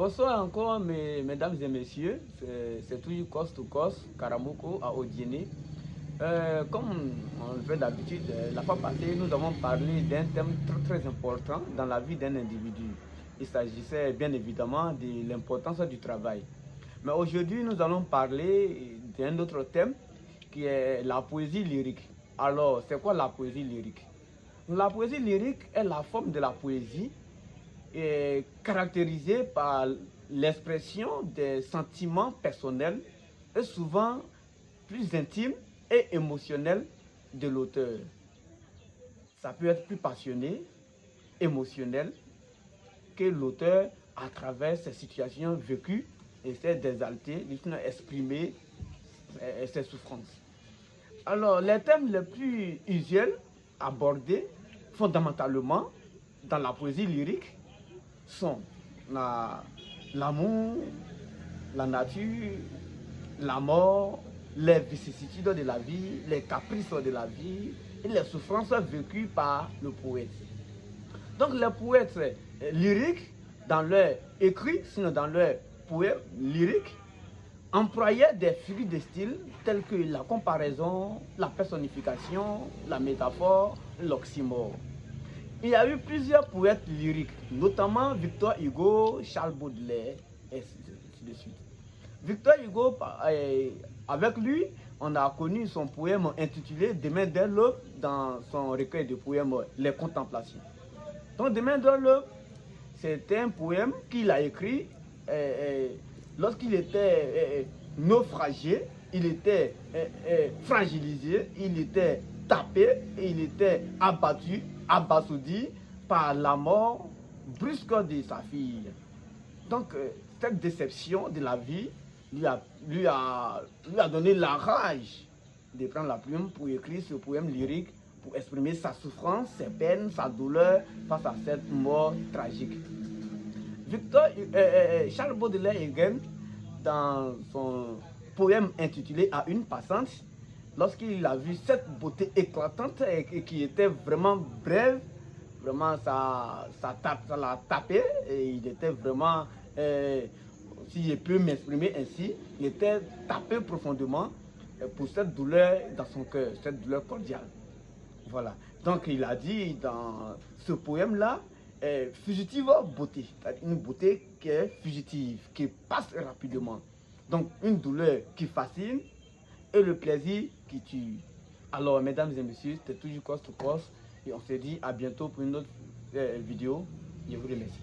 Bonsoir encore, mesdames et messieurs. C'est toujours Cost to Cost, Karamoko à Odiéné. Comme on le fait d'habitude, la fois passée, nous avons parlé d'un thème très important dans la vie d'un individu. Il s'agissait bien évidemment de l'importance du travail. Mais aujourd'hui, nous allons parler d'un autre thème qui est la poésie lyrique. Alors, c'est quoi la poésie lyrique? La poésie lyrique est la forme de la poésie caractérisée par l'expression des sentiments personnels et souvent plus intimes et émotionnels de l'auteur. Ça peut être plus passionné, émotionnel que l'auteur à travers ses situations vécues et ses d'exalter, exprimer ses souffrances. Alors, les thèmes les plus usuels abordés fondamentalement dans la poésie lyrique sont l'amour, la nature, la mort, les vicissitudes de la vie, les caprices de la vie et les souffrances vécues par le poète. Donc les poètes lyriques, dans leur écrit, sinon dans leur poème lyrique, employaient des figures de style telles que la comparaison, la personnification, la métaphore, l'oxymore. Il y a eu plusieurs poètes lyriques, notamment Victor Hugo, Charles Baudelaire, et ainsi de suite. Victor Hugo, avec lui, on a connu son poème intitulé Demain dès l'aube dans son recueil de poèmes Les Contemplations. Donc Demain dès l'aube, c'est un poème qu'il a écrit lorsqu'il était naufragé, il était fragilisé, il était tapé, et il était abattu, abasourdi par la mort brusque de sa fille. Donc, cette déception de la vie lui a donné la rage de prendre la plume pour écrire ce poème lyrique, pour exprimer sa souffrance, ses peines, sa douleur face à cette mort tragique. Charles Baudelaire également, dans son poème intitulé À une passante, lorsqu'il a vu cette beauté éclatante et qui était vraiment brève, vraiment ça l'a tapé et il était vraiment, si je peux m'exprimer ainsi, il était tapé profondément pour cette douleur dans son cœur, cette douleur cordiale. Voilà. Donc il a dit dans ce poème-là, fugitive beauté, une beauté qui est fugitive, qui passe rapidement. Donc une douleur qui fascine et le plaisir qui tue. Alors mesdames et messieurs, c'était toujours Cost to Cost et on se dit à bientôt pour une autre vidéo. Je vous remercie.